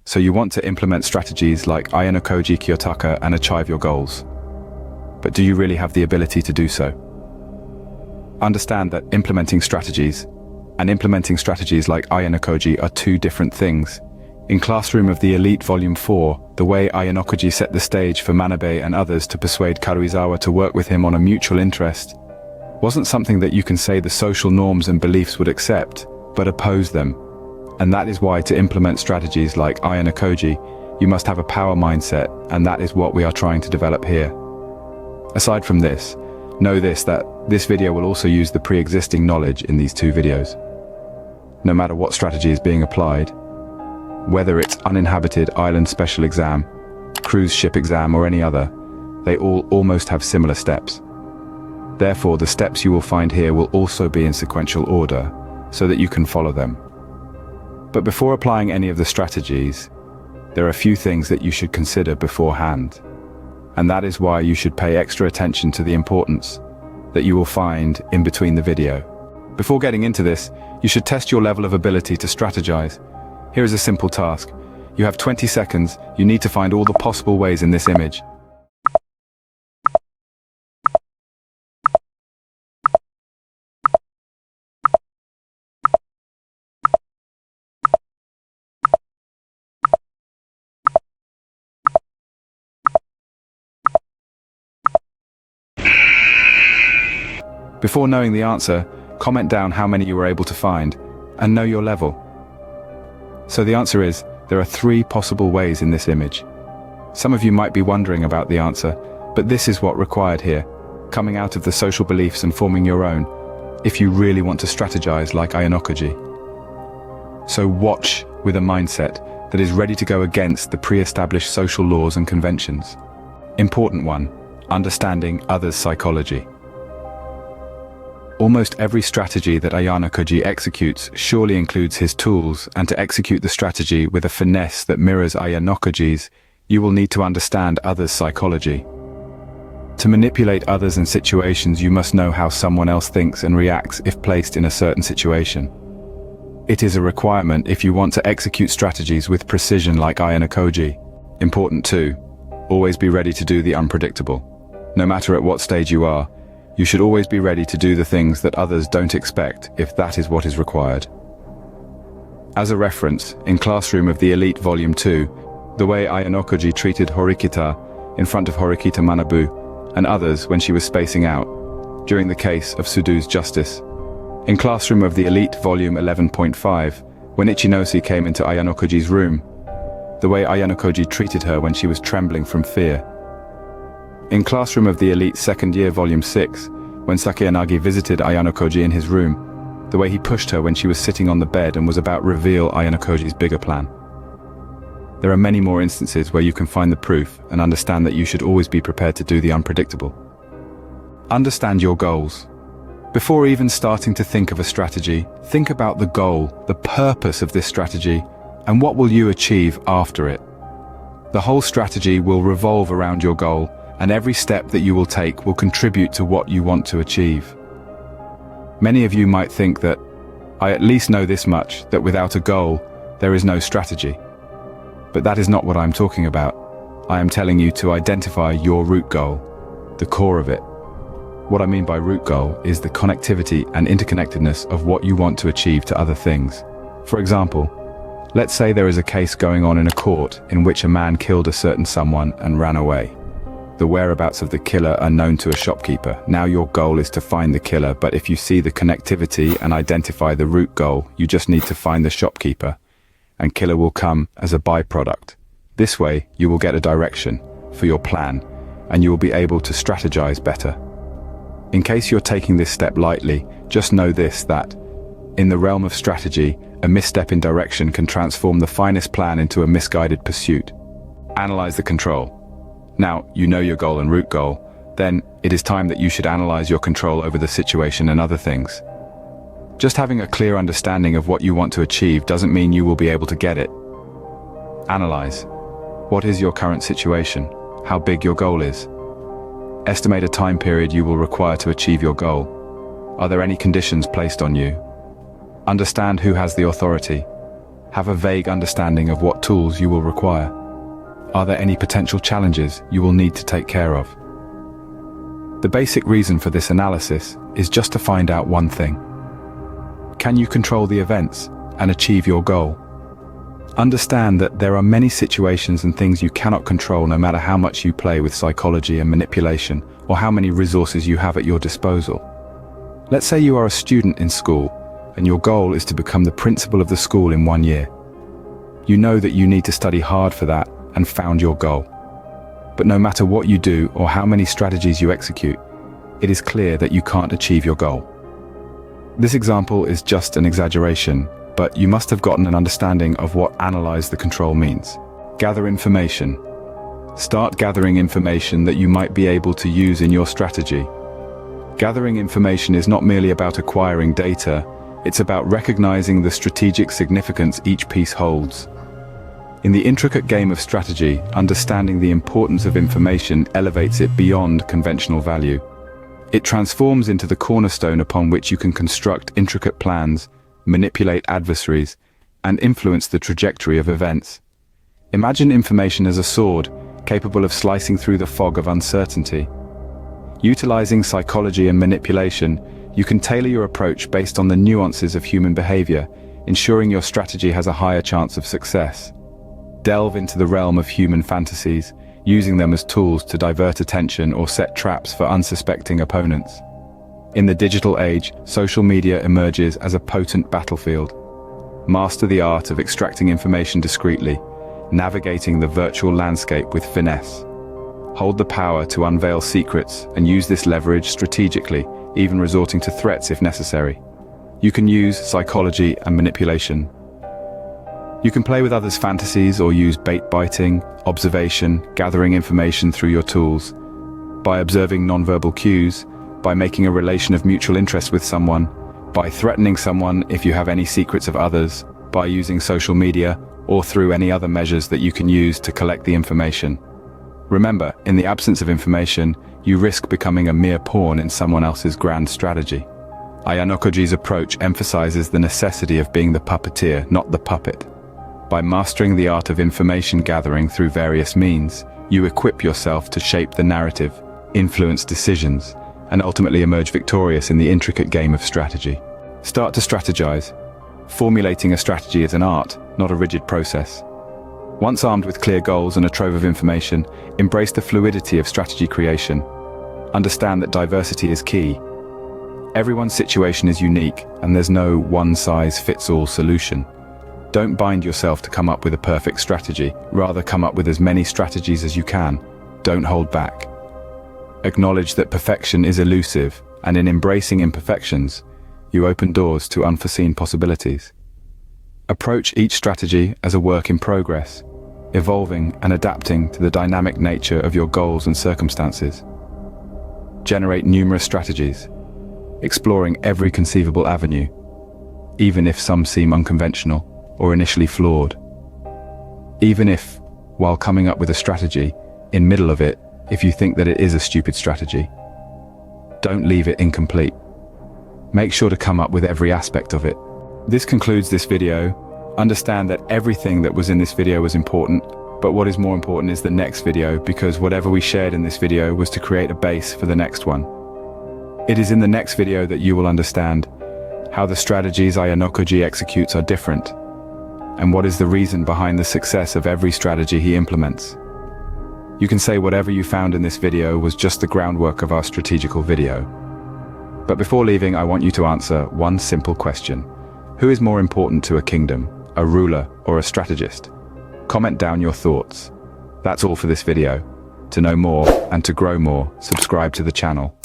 So you want to implement strategies like Ayanokoji Kiyotaka and achieve your goals. But do you really have the ability to do so? Understand that implementing strategies and implementing strategies like Ayanokoji are two different things. In Classroom of the Elite Volume 4, the way Ayanokoji set the stage for Manabe and others to persuade Karuizawa to work with him on a mutual interest wasn't something that you can say the social norms and beliefs would accept, but oppose them. And that is why to implement strategies like Ayanokoji, you must have a power mindset, and that is what we are trying to develop here. Aside from this, know that this video will also use the pre-existing knowledge in these two videos. No matter what strategy is being applied, whether it's uninhabited island special exam, cruise ship exam or any other, they all almost have similar steps. Therefore, the steps you will find here will also be in sequential order, so that you can follow them. But before applying any of the strategies, there are a few things that you should consider beforehand. And that is why you should pay extra attention to the importance that you will find in between the video. Before getting into this, you should test your level of ability to strategize. Here is a simple task. You have 20 seconds. You need to find all the possible ways in this image. Before knowing the answer, comment down how many you were able to find, and know your level. So the answer is, there are 3 possible ways in this image. Some of you might be wondering about the answer, but this is what required here, coming out of the social beliefs and forming your own, if you really want to strategize like Ayanokoji. So watch with a mindset that is ready to go against the pre-established social laws and conventions. Important one, understanding others' psychology. Almost every strategy that Ayanokoji executes surely includes his tools, and to execute the strategy with a finesse that mirrors Ayanokoji's, you will need to understand others' psychology. To manipulate others and situations, you must know how someone else thinks and reacts if placed in a certain situation. It is a requirement if you want to execute strategies with precision like Ayanokoji. Important too, always be ready to do the unpredictable. No matter at what stage you are, you should always be ready to do the things that others don't expect if that is what is required. As a reference, in Classroom of the Elite Volume 2, the way Ayanokoji treated Horikita in front of Horikita Manabu and others when she was spacing out, during the case of Sudu's justice. In Classroom of the Elite Volume 11.5, when Ichinose came into Ayanokoji's room, the way Ayanokoji treated her when she was trembling from fear. In Classroom of the Elite Second Year Volume 6, when Sakeyanagi visited Ayanokoji in his room, the way he pushed her when she was sitting on the bed and was about to reveal Ayanokoji's bigger plan. There are many more instances where you can find the proof and understand that you should always be prepared to do the unpredictable. Understand your goals. Before even starting to think of a strategy, think about the goal, the purpose of this strategy, and what will you achieve after it. The whole strategy will revolve around your goal, and every step that you will take will contribute to what you want to achieve. Many of you might think that, I at least know this much, that without a goal, there is no strategy. But that is not what I'm talking about. I am telling you to identify your root goal, the core of it. What I mean by root goal is the connectivity and interconnectedness of what you want to achieve to other things. For example, let's say there is a case going on in a court in which a man killed a certain someone and ran away. The whereabouts of the killer are known to a shopkeeper. Now your goal is to find the killer, but if you see the connectivity and identify the root goal, you just need to find the shopkeeper, and killer will come as a byproduct. This way, you will get a direction for your plan, and you will be able to strategize better. In case you're taking this step lightly, just know this, that in the realm of strategy, a misstep in direction can transform the finest plan into a misguided pursuit. Analyze the control. Now, you know your goal and root goal, then it is time that you should analyze your control over the situation and other things. Just having a clear understanding of what you want to achieve doesn't mean you will be able to get it. Analyze. What is your current situation? How big your goal is? Estimate a time period you will require to achieve your goal. Are there any conditions placed on you? Understand who has the authority. Have a vague understanding of what tools you will require. Are there any potential challenges you will need to take care of? The basic reason for this analysis is just to find out one thing. Can you control the events and achieve your goal? Understand that there are many situations and things you cannot control no matter how much you play with psychology and manipulation or how many resources you have at your disposal. Let's say you are a student in school and your goal is to become the principal of the school in 1 year. You know that you need to study hard for that and found your goal. But no matter what you do or how many strategies you execute, it is clear that you can't achieve your goal. This example is just an exaggeration, but you must have gotten an understanding of what analyze the control means. Gather information. Start gathering information that you might be able to use in your strategy. Gathering information is not merely about acquiring data, it's about recognizing the strategic significance each piece holds. In the intricate game of strategy, understanding the importance of information elevates it beyond conventional value. It transforms into the cornerstone upon which you can construct intricate plans, manipulate adversaries, and influence the trajectory of events. Imagine information as a sword, capable of slicing through the fog of uncertainty. Utilizing psychology and manipulation, you can tailor your approach based on the nuances of human behavior, ensuring your strategy has a higher chance of success. Delve into the realm of human fantasies, using them as tools to divert attention or set traps for unsuspecting opponents. In the digital age, social media emerges as a potent battlefield. Master the art of extracting information discreetly, navigating the virtual landscape with finesse. Hold the power to unveil secrets and use this leverage strategically, even resorting to threats if necessary. You can use psychology and manipulation. You can play with others' fantasies or use bait-biting, observation, gathering information through your tools. By observing nonverbal cues, by making a relation of mutual interest with someone, by threatening someone if you have any secrets of others, by using social media, or through any other measures that you can use to collect the information. Remember, in the absence of information, you risk becoming a mere pawn in someone else's grand strategy. Ayanokoji's approach emphasizes the necessity of being the puppeteer, not the puppet. By mastering the art of information gathering through various means, you equip yourself to shape the narrative, influence decisions, and ultimately emerge victorious in the intricate game of strategy. Start to strategize. Formulating a strategy is an art, not a rigid process. Once armed with clear goals and a trove of information, embrace the fluidity of strategy creation. Understand that diversity is key. Everyone's situation is unique, and there's no one-size-fits-all solution. Don't bind yourself to come up with a perfect strategy, rather come up with as many strategies as you can. Don't hold back. Acknowledge that perfection is elusive, and in embracing imperfections, you open doors to unforeseen possibilities. Approach each strategy as a work in progress, evolving and adapting to the dynamic nature of your goals and circumstances. Generate numerous strategies, exploring every conceivable avenue, even if some seem unconventional or initially flawed. Even if, while coming up with a strategy, in middle of it, if you think that it is a stupid strategy, don't leave it incomplete. Make sure to come up with every aspect of it. This concludes this video. Understand that everything that was in this video was important, but what is more important is the next video, because whatever we shared in this video was to create a base for the next one. It is in the next video that you will understand how the strategies Ayanokoji executes are different, and what is the reason behind the success of every strategy he implements. You can say whatever you found in this video was just the groundwork of our strategical video. But before leaving, I want you to answer one simple question. Who is more important to a kingdom, a ruler or a strategist? Comment down your thoughts. That's all for this video. To know more and to grow more, subscribe to the channel.